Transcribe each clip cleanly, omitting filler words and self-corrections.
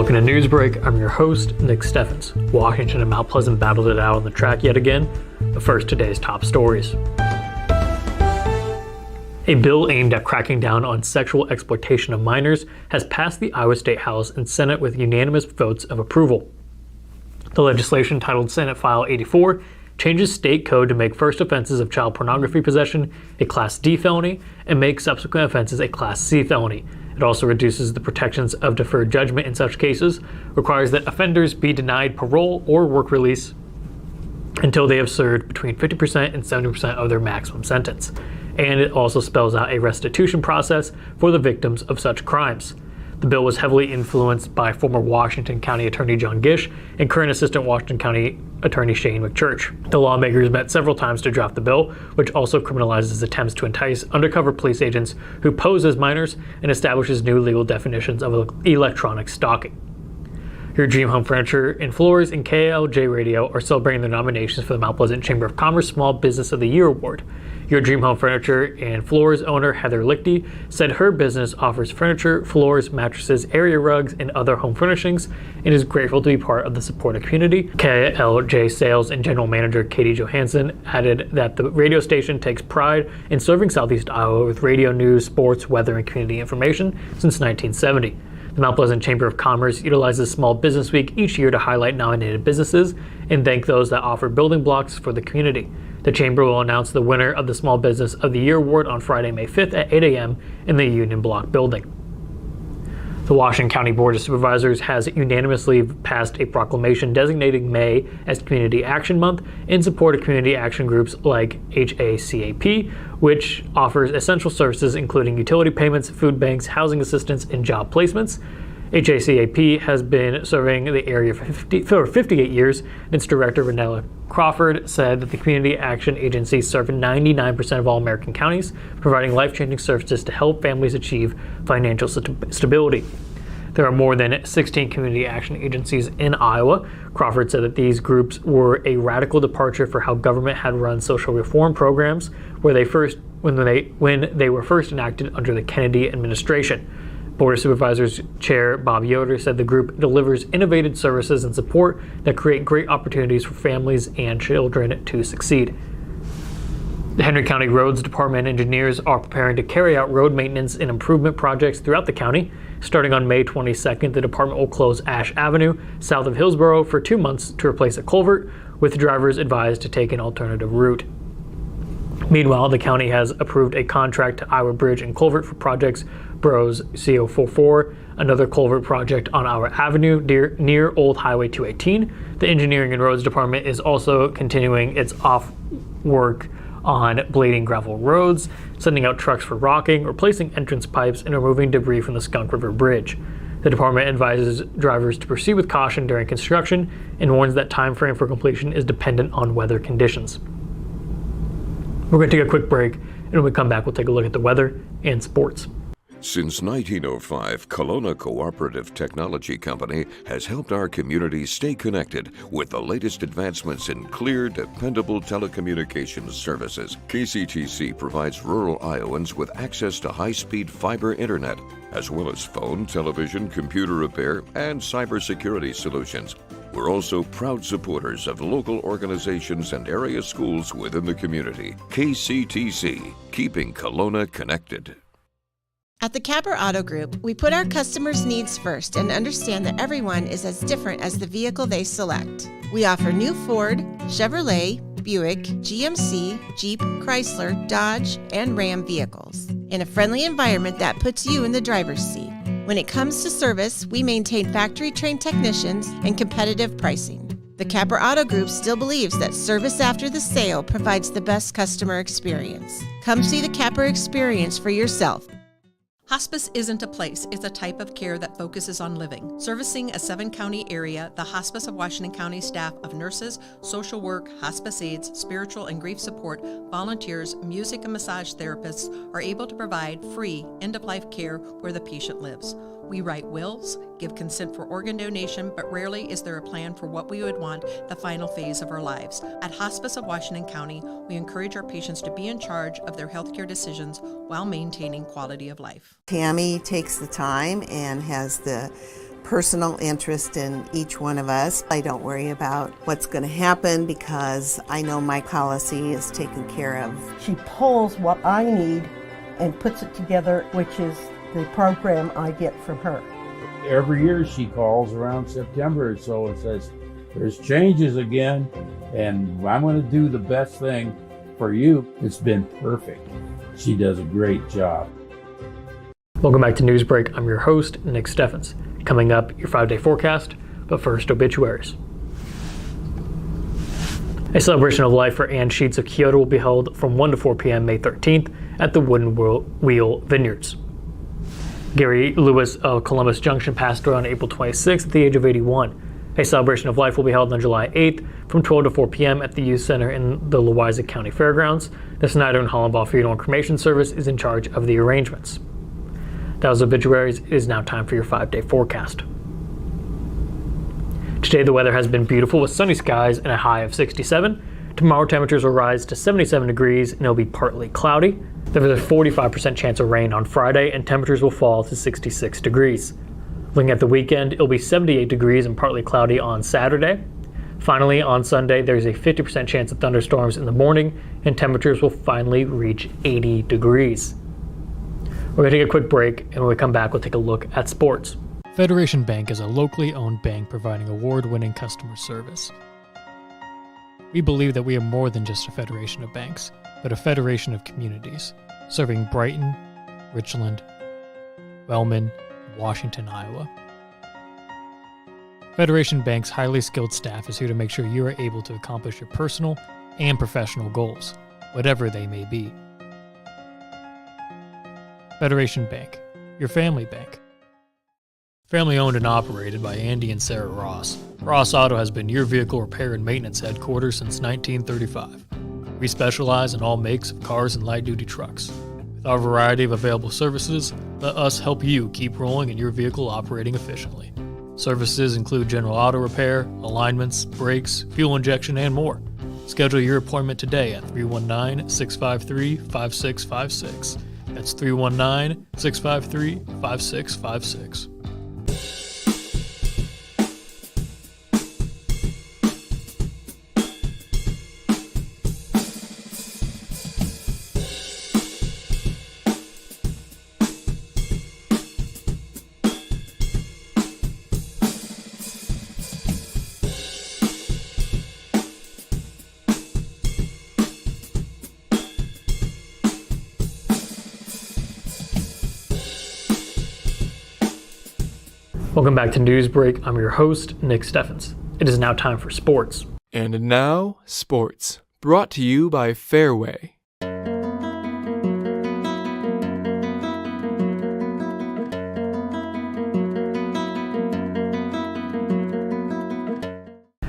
Welcome to Newsbreak. I'm your host, Nick Steffens. Washington and Mount Pleasant battled it out on the track yet again. But first, today's top stories. A bill aimed at cracking down on sexual exploitation of minors has passed the Iowa State House and Senate with unanimous votes of approval. The legislation, titled Senate File 84, changes state code to make first offenses of child pornography possession a Class D felony and make subsequent offenses a Class C felony. It also reduces the protections of deferred judgment in such cases, requires that offenders be denied parole or work release until they have served between 50% and 70% of their maximum sentence. And it also spells out a restitution process for the victims of such crimes. The bill was heavily influenced by former Washington County Attorney John Gish and current Assistant Washington County Attorney Shane McChurch. The lawmakers met several times to draft the bill, which also criminalizes attempts to entice undercover police agents who pose as minors and establishes new legal definitions of electronic stalking. Your Dream Home Furniture and Floors and KLJ Radio are celebrating their nominations for the Mount Pleasant Chamber of Commerce Small Business of the Year Award. Your Dream Home Furniture and Floors owner Heather Lichty said her business offers furniture, floors, mattresses, area rugs, and other home furnishings, and is grateful to be part of the supportive community. KLJ Sales and General Manager Katie Johansson added that the radio station takes pride in serving Southeast Iowa with radio news, sports, weather, and community information since 1970. The Mount Pleasant Chamber of Commerce utilizes Small Business Week each year to highlight nominated businesses and thank those that offer building blocks for the community. The Chamber will announce the winner of the Small Business of the Year Award on Friday, May 5th at 8 a.m. in the Union Block building. The Washington County Board of Supervisors has unanimously passed a proclamation designating May as Community Action Month in support of community action groups like HACAP, which offers essential services including utility payments, food banks, housing assistance, and job placements. HACAP has been serving the area for 58 years, and its director, Renella Crawford, said that the Community Action Agency serves 99% of all American counties, providing life-changing services to help families achieve financial stability. There are more than 16 community action agencies in Iowa. Crawford said that these groups were a radical departure for how government had run social reform programs when they were first enacted under the Kennedy administration. Board of Supervisors Chair Bob Yoder said the group delivers innovative services and support that create great opportunities for families and children to succeed. The Henry County Roads Department engineers are preparing to carry out road maintenance and improvement projects throughout the county. Starting on May 22nd, the department will close Ash Avenue south of Hillsborough for 2 months to replace a culvert, with drivers advised to take an alternative route. Meanwhile, the county has approved a contract to Iowa Bridge and Culvert for projects Burroughs CO44, another culvert project on our avenue near Old Highway 218. The Engineering and Roads Department is also continuing its off work on blading gravel roads, sending out trucks for rocking, replacing entrance pipes, and removing debris from the Skunk River Bridge. The department advises drivers to proceed with caution during construction and warns that time frame for completion is dependent on weather conditions. We're going to take a quick break, and when we come back, we'll take a look at the weather and sports. Since 1905, Kelowna Cooperative Technology Company has helped our community stay connected with the latest advancements in clear, dependable telecommunications services. KCTC provides rural Iowans with access to high-speed fiber internet, as well as phone, television, computer repair, and cybersecurity solutions. We're also proud supporters of local organizations and area schools within the community. KCTC, keeping Kelowna connected. At the Capper Auto Group, we put our customers' needs first and understand that everyone is as different as the vehicle they select. We offer new Ford, Chevrolet, Buick, GMC, Jeep, Chrysler, Dodge, and Ram vehicles in a friendly environment that puts you in the driver's seat. When it comes to service, we maintain factory-trained technicians and competitive pricing. The Capper Auto Group still believes that service after the sale provides the best customer experience. Come see the Capper experience for yourself. Hospice isn't a place, it's a type of care that focuses on living. Servicing a 7-county area, the Hospice of Washington County staff of nurses, social work, hospice aides, spiritual and grief support, volunteers, music and massage therapists are able to provide free end-of-life care where the patient lives. We write wills, give consent for organ donation, but rarely is there a plan for what we would want the final phase of our lives. At Hospice of Washington County, we encourage our patients to be in charge of their healthcare decisions while maintaining quality of life. Tammy takes the time and has the personal interest in each one of us. I don't worry about what's going to happen because I know my policy is taken care of. She pulls what I need and puts it together, which is the program I get from her. Every year she calls around September or so and says, there's changes again, and I'm going to do the best thing for you. It's been perfect. She does a great job. Welcome back to Newsbreak. I'm your host, Nick Steffens. Coming up, your 5-day forecast, but first, obituaries. A celebration of life for Ann Sheets of Kyoto will be held from 1 to 4 p.m. May 13th at the Wooden Wheel Vineyards. Gary Lewis of Columbus Junction passed away on April 26th at the age of 81. A celebration of life will be held on July 8th from 12 to 4 p.m. at the Youth Center in the Louisa County Fairgrounds. The Snyder and Hollenbaugh Funeral and Cremation Service is in charge of the arrangements. That was obituaries. It is now time for your 5-day forecast. Today the weather has been beautiful with sunny skies and a high of 67. Tomorrow temperatures will rise to 77 degrees and it'll be partly cloudy. There is a 45% chance of rain on Friday and temperatures will fall to 66 degrees. Looking at the weekend, it'll be 78 degrees and partly cloudy on Saturday. Finally, on Sunday, there's a 50% chance of thunderstorms in the morning and temperatures will finally reach 80 degrees. We're going to take a quick break, and when we come back, we'll take a look at sports. Federation Bank is a locally owned bank providing award-winning customer service. We believe that we are more than just a federation of banks, but a federation of communities, serving Brighton, Richland, Wellman, and Washington, Iowa. Federation Bank's highly skilled staff is here to make sure you are able to accomplish your personal and professional goals, whatever they may be. Federation Bank, your family bank. Family owned and operated by Andy and Sarah Ross, Ross Auto has been your vehicle repair and maintenance headquarters since 1935. We specialize in all makes of cars and light-duty trucks. With our variety of available services, let us help you keep rolling and your vehicle operating efficiently. Services include general auto repair, alignments, brakes, fuel injection, and more. Schedule your appointment today at 319-653-5656. That's 319-653-5656. Welcome back to Newsbreak. I'm your host, Nick Steffens. It is now time for sports. And now, sports. Brought to you by Fairway.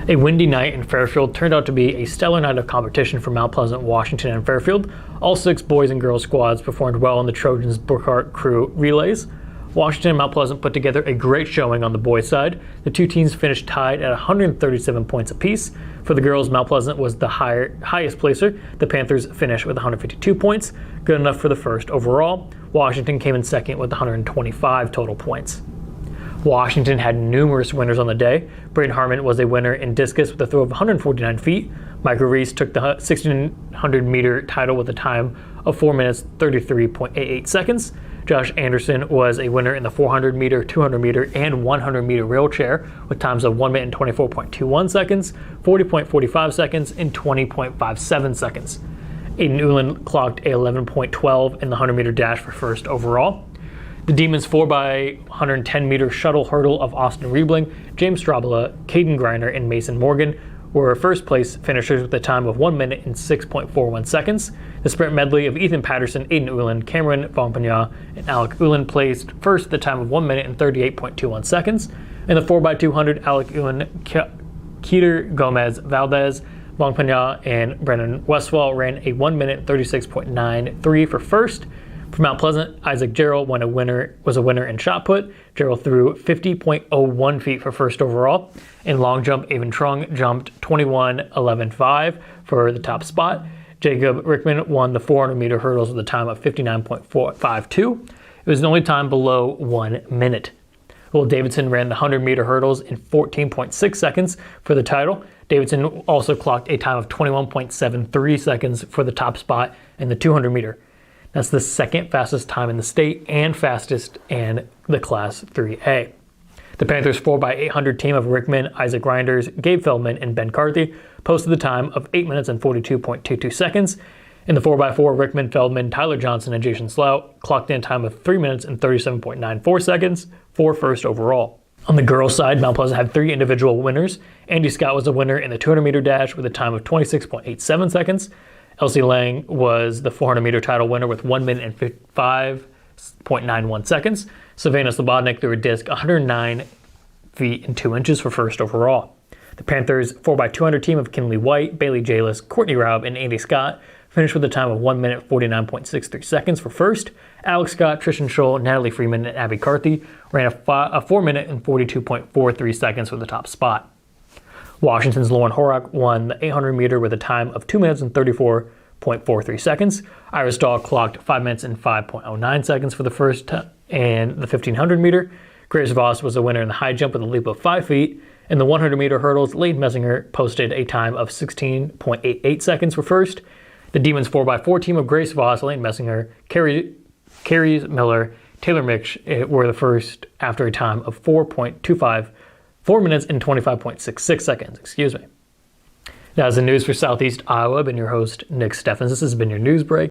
A windy night in Fairfield turned out to be a stellar night of competition for Mount Pleasant, Washington, and Fairfield. All 6 boys and girls squads performed well in the Trojans Burkhart Crew relays. Washington and Mount Pleasant put together a great showing on the boys' side. The two teams finished tied at 137 points apiece. For the girls, Mount Pleasant was the highest placer. The Panthers finished with 152 points, good enough for the first overall. Washington came in second with 125 total points. Washington had numerous winners on the day. Braden Harmon was a winner in discus with a throw of 149 feet. Michael Reese took the 1600-meter title with a time of 4 minutes 33.88 seconds. Josh Anderson was a winner in the 400-meter, 200-meter, and 100-meter wheelchair with times of 1 minute and 24.21 seconds, 40.45 seconds, and 20.57 seconds. Aiden Ulan clocked a 11.12 in the 100-meter dash for first overall. The Demons 4x110-meter shuttle hurdle of Austin Riebling, James Strabala, Caden Griner, and Mason Morgan were first place finishers with a time of 1 minute and 6.41 seconds. The sprint medley of Ethan Patterson, Aiden Ulan, Cameron Vongpagna, and Alec Ulan placed first at a time of 1 minute and 38.21 seconds. In the 4x200, Alec Ulan, Keter Gomez Valdez, Vongpagna, and Brennan Westfall ran a 1 minute 36.93 for first. For Mount Pleasant, Isaac Gerald was a winner in shot put. Gerald threw 50.01 feet for first overall. In long jump, Avon Trung jumped 21.11.5 for the top spot. Jacob Rickman won the 400-meter hurdles with a time of 59.452. It was the only time below 1 minute. Will Davidson ran the 100-meter hurdles in 14.6 seconds for the title. Davidson also clocked a time of 21.73 seconds for the top spot in the 200-meter. That's the second fastest time in the state and fastest in the Class 3A. The Panthers 4x800 team of Rickman, Isaac Reinders, Gabe Feldman, and Ben Carthy posted the time of 8 minutes and 42.22 seconds. In the 4x4, Rickman, Feldman, Tyler Johnson, and Jason Slout clocked in a time of 3 minutes and 37.94 seconds for first overall. On the girls' side, Mount Pleasant had 3 individual winners. Andy Scott was the winner in the 200-meter dash with a time of 26.87 seconds. Elsie Lang was the 400-meter title winner with 1 minute and 55.91 seconds. Savannah Slobodnik threw a disc 109 feet and 2 inches for first overall. The Panthers 4x200 team of Kinley White, Bailey Jalis, Courtney Raub, and Andy Scott finished with a time of 1 minute 49.63 seconds for first. Alex Scott, Trishan Scholl, Natalie Freeman, and Abby Carthy ran a 4 minute and 42.43 seconds for the top spot. Washington's Lauren Horak won the 800 meter with a time of 2 minutes and 34.43 seconds. Iris Dahl clocked 5 minutes and 5.09 seconds for the first and the 1500 meter. Grace Voss was the winner in the high jump with a leap of 5 feet. In the 100 meter hurdles, Leighton Messinger posted a time of 16.88 seconds for first. The Demons 4x4 team of Grace Voss, Leighton Messinger, Carrie Miller, Taylor Mitch were the first after a time of 4 minutes and 25.66 seconds. That is the news for Southeast Iowa. I've been your host, Nick Steffens. This has been your news break.